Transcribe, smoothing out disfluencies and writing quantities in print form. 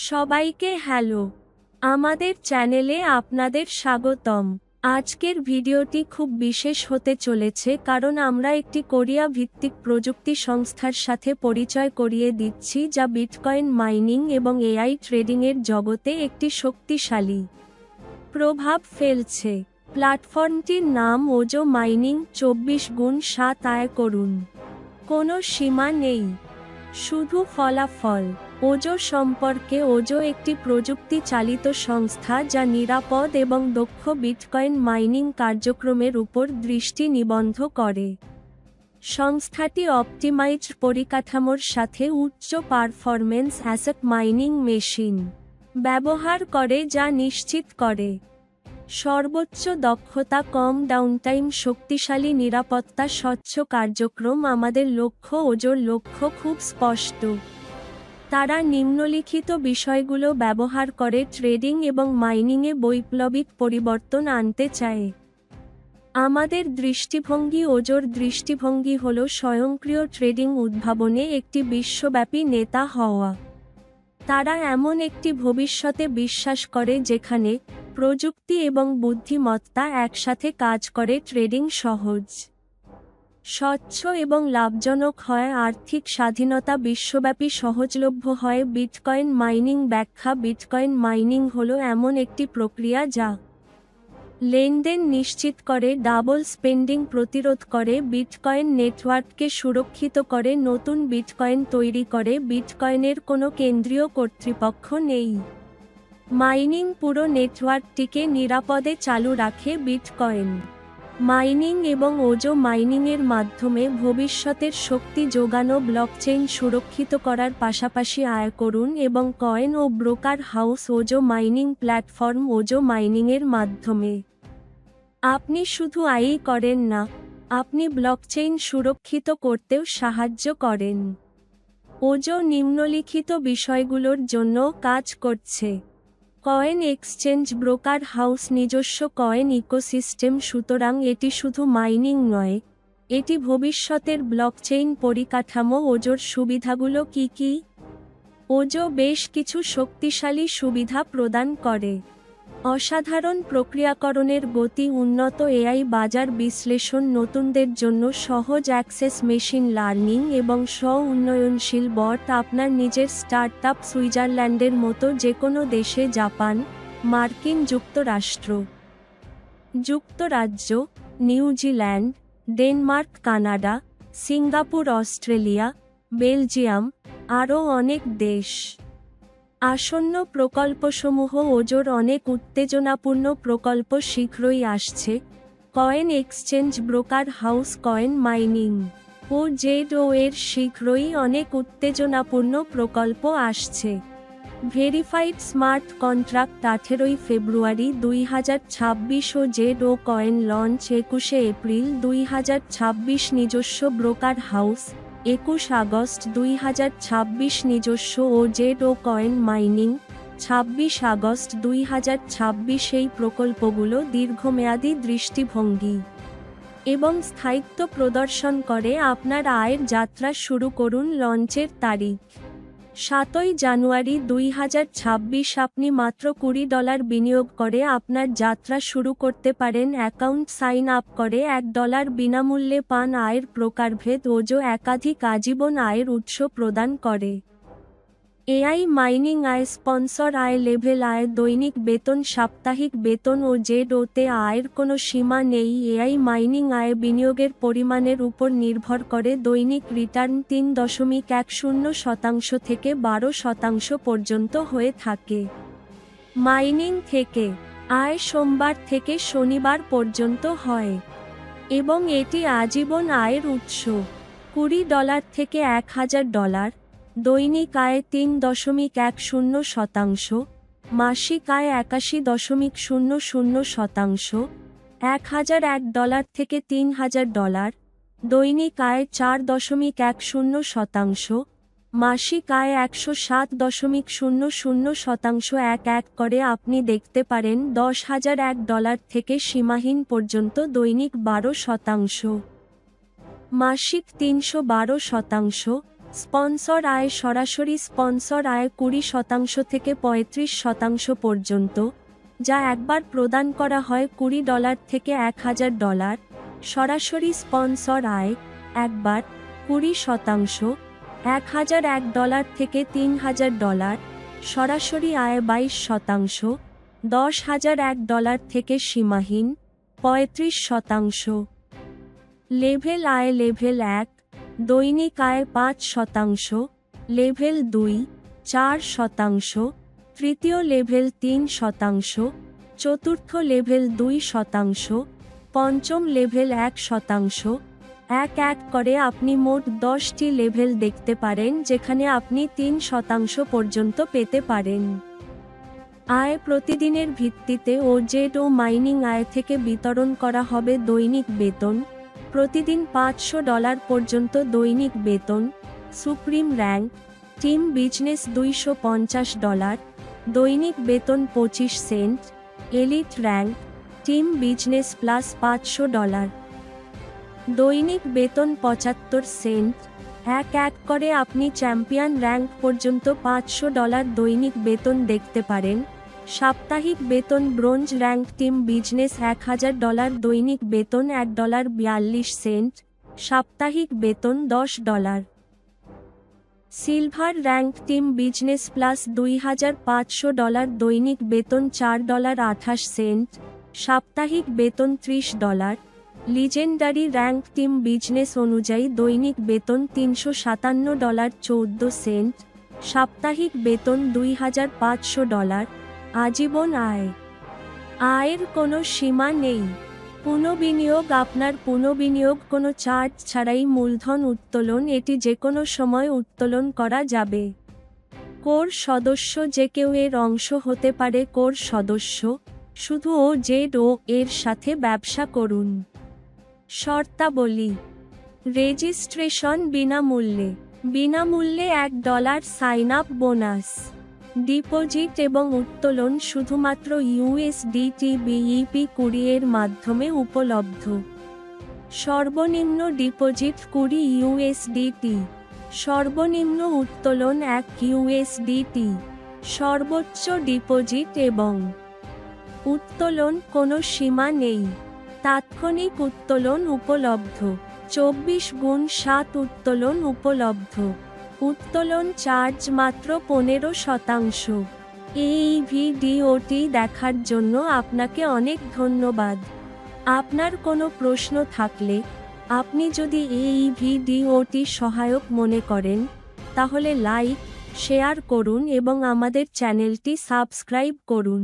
সবাইকে হ্যালো, আমাদের চ্যানেলে আপনাদের স্বাগতম। আজকের ভিডিওটি খুব বিশেষ হতে চলেছে কারণ আমরা একটি কোরিয়া ভিত্তিক প্রযুক্তি সংস্থার সাথে পরিচয় করিয়ে দিচ্ছি যা বিটকয়েন মাইনিং এবং এআই ট্রেডিংয়ের জগতে একটি শক্তিশালী প্রভাব ফেলছে। প্ল্যাটফর্মটির নাম ওজো মাইনিং। 24x7 আয় করুন, কোনো সীমা নেই, শুধু ফলাফল। ওজো সম্পর্কে। ওজো একটি প্রযুক্তি চালিত সংস্থা যা নিরাপদ এবং দক্ষ বিটকয়েন মাইনিং কার্যক্রমের উপর দৃষ্টি নিবদ্ধ করে। সংস্থাটি অপটিমাইজড পরিকাঠামোর সাথে উচ্চ পারফরম্যান্স অ্যাসেট মাইনিং মেশিন ব্যবহার করে যা নিশ্চিত করে সর্বোচ্চ দক্ষতা, কম ডাউনটাইম, শক্তিশালী নিরাপত্তা, স্বচ্ছ কার্যক্রম। আমাদের লক্ষ্য, ওজোর লক্ষ্য খুব স্পষ্ট। তারা নিম্নলিখিত বিষয়গুলো ব্যবহার করে ট্রেডিং এবং মাইনিংয়ে বৈপ্লবিক পরিবর্তন আনতে চায়। আমাদের দৃষ্টিভঙ্গি। ওজোর দৃষ্টিভঙ্গি হল স্বয়ংক্রিয় ট্রেডিং উদ্ভাবনে একটি বিশ্বব্যাপী নেতা হওয়া। তারা এমন একটি ভবিষ্যতে বিশ্বাস করে যেখানে প্রযুক্তি এবং বুদ্ধিমত্তা একসাথে কাজ করে ট্রেডিং সহজ, স্বচ্ছ এবং লাভজনক হয়, আর্থিক স্বাধীনতা বিশ্বব্যাপী সহজলভ্য হয়। বিটকয়েন মাইনিং ব্যাখ্যা। বিটকয়েন মাইনিং হলো এমন একটি প্রক্রিয়া যা লেনদেন নিশ্চিত করে, ডাবল স্পেন্ডিং প্রতিরোধ করে, বিটকয়েন নেটওয়ার্ককে সুরক্ষিত করে, নতুন বিটকয়েন তৈরি করে। বিটকয়েনের কোনো কেন্দ্রীয় কর্তৃপক্ষ নেই। মাইনিং পুরো নেটওয়ার্কটিকে নিরাপদে চালু রাখে। বিটকয়েন মাইনিং এবং ওজো মাইনিংয়ের মাধ্যমে ভবিষ্যতের শক্তি যোগানো, ব্লকচেইন সুরক্ষিত করার পাশাপাশি আয় করুন এবং কয়েন ও broker house. OZO mining platform. OZO মাইনিংয়ের মাধ্যমে আপনি শুধু আয়ই করেন না, আপনি ব্লকচেইন সুরক্ষিত করতেও সাহায্য করেন। ওজো নিম্নলিখিত বিষয়গুলোর জন্য কাজ করছে: কয়েন এক্সচেঞ্জ, ব্রোকার হাউস, নিজস্ব কয়েন ইকোসিস্টেম। সুতরাং এটি শুধু মাইনিং নয়, এটি ভবিষ্যতের ব্লকচেইন পরিকাঠামো। ওজোর সুবিধাগুলো কি কি? ওজো বেশ কিছু শক্তিশালী সুবিধা প্রদান করে: অসাধারণ প্রক্রিয়াকরণের গতি, উন্নত এআই, বাজার বিশ্লেষণ, নতুনদের জন্য সহজ অ্যাক্সেস, মেশিন লার্নিং এবং স্ব-উন্নয়নশীল বট। আপনার নিজের স্টার্টআপ সুইজারল্যান্ডের মতো যে কোনো দেশে, জাপান, মার্কিন যুক্তরাষ্ট্র, যুক্তরাজ্য, New Zealand, Denmark, Canada, Singapore, Australia, Belgium, আরও অনেক দেশ। আসন্ন প্রকল্পসমূহ। ওজোর অনেক উত্তেজনাপূর্ণ প্রকল্প শীঘ্রই আসছে: coin exchange, broker house, coin mining OZO এর শীঘ্রই অনেক উত্তেজনাপূর্ণ প্রকল্প আসছে। ভেরিফাইড স্মার্ট কন্ট্রাক্ট 18 ফেব্রুয়ারি 2026 ও জেডও কয়েন লঞ্চ 21 এপ্রিল 2026। নিজস্ব ব্রোকার হাউস 21 আগস্ট 2026। নিজস্ব ও জেডও কয়েন মাইনিং 26 আগস্ট 2026। এই প্রকল্পগুলো দীর্ঘমেয়াদী দৃষ্টিভঙ্গি এবং স্থায়িত্ব প্রদর্শন করে। আপনার আয়ের যাত্রা শুরু করুন। লঞ্চের তারিখ 7 জানুয়ারি 2026। আপনি মাত্র $20 বিনিয়োগ করে আপনার যাত্রা শুরু করতে পারেন। অ্যাকাউন্ট সাইন আপ করে $1 বিনামূল্যে পান। আয়ের প্রকারভেদ। ওজো একাধিক আজীবন আয়ের উৎস প্রদান করে: এআই মাইনিং আয়, স্পন্সর আয়, লেভেল আয়, দৈনিক বেতন, সাপ্তাহিক বেতন ও জেডওতে আয়ের কোনো সীমা নেই। এআই মাইনিং আয় বিনিয়োগের পরিমাণের উপর নির্ভর করে। দৈনিক রিটার্ন 3.10% থেকে 12% পর্যন্ত হয়ে থাকে। মাইনিং থেকে আয় সোমবার থেকে শনিবার পর্যন্ত হয় এবং এটি আজীবন আয়ের উৎস। $20 থেকে $1000। দৈনিক আয় 3.10%, মাসিক আয় 81.00%, $1001 থেকে $3000। দৈনিক আয় 4.10%, মাসিক আয় 107.00%। এক করে আপনি দেখতে পারেন $10,001 থেকে সীমাহীন পর্যন্ত। দৈনিক 12%, মাসিক 312%, স্পন্সর আয় সরাসরি স্পন্সর আয় 20% থেকে 35% পর্যন্ত, যা একবার প্রদান করা হয় $20 থেকে $1000। সরাসরি স্পন্সর আয় একবার 20%, $1001 থেকে $3000। সরাসরি আয় 22%, $10,001 থেকে সীমাহীন 35%। লেভেল আয় লেভেল 1 দৈনিক আয় 5%, লেভেল 2 4%, তৃতীয় লেভেল 3%, চতুর্থ লেভেল 2%, পঞ্চম লেভেল 1%। এক এক করে আপনি মোট 10টি লেভেল দেখতে পারেন যেখানে আপনি 3% পর্যন্ত পেতে পারেন। আয় প্রতিদিনের ভিত্তিতে ওজেড ও মাইনিং আয় থেকে বিতরণ করা হবে দৈনিক বেতন, প্রতিদিন $500 পর্যন্ত দৈনিক বেতন, সুপ্রিম র্যাঙ্ক, টিম বিজনেস $250, দৈনিক বেতন 25 cent, elite rank, team business plus $500, দৈনিক বেতন 75 সেন্ট। এক এক করে আপনি চ্যাম্পিয়ন র্যাঙ্ক পর্যন্ত $500 দৈনিক বেতন দেখতে পারেন। সাপ্তাহিক বেতন ব্রোঞ্জ র্যাঙ্ক টিম বিজনেস $1000, দৈনিক বেতন $1.42, সাপ্তাহিক বেতন $10। Silver rank team business plus $2500, দৈনিক বেতন $4.28, সাপ্তাহিক বেতন $30। লিজেন্ডারি র্যাঙ্ক টিম বিজনেস অনুযায়ী দৈনিক বেতন $357.14, সাপ্তাহিক বেতন $2500। আজীবন আয়। আয়ের কোনো সীমা নেই। পুনঃবিনিয়োগ আপনার পুনঃবিনিয়োগ কোনো চার্জ ছাড়াই মূলধন উত্তোলন, এটি যেকোনো সময় উত্তোলন করা যাবে। কোর সদস্য যে কেউ এর অংশ হতে পারে। কোর সদস্য শুধু ওজেড এর সাথে ব্যবসা করুন। শর্তাবলী: রেজিস্ট্রেশন বিনামূল্যে, বিনামূল্যে $1 সাইন আপ বোনাস, ডিপোজিট এবং উত্তোলন শুধুমাত্র USDT BEP কুরিয়ারের মাধ্যমে উপলব্ধ। সর্বনিম্ন ডিপোজিট $20, সর্বনিম্ন উত্তোলন $1, সর্বোচ্চ ডিপোজিট এবং উত্তোলন কোনো সীমা নেই। তাৎক্ষণিক উত্তোলন উপলব্ধ, 24x7 উত্তোলন উপলব্ধ। উত্তোলন চার্জ মাত্র 15%। এই ভিডিওটি দেখার জন্য আপনাকে অনেক ধন্যবাদ। আপনার কোনো প্রশ্ন থাকলে, আপনি যদি এই ভিডিওটি সহায়ক মনে করেন, তাহলে লাইক, শেয়ার করুন এবং আমাদের চ্যানেলটি সাবস্ক্রাইব করুন।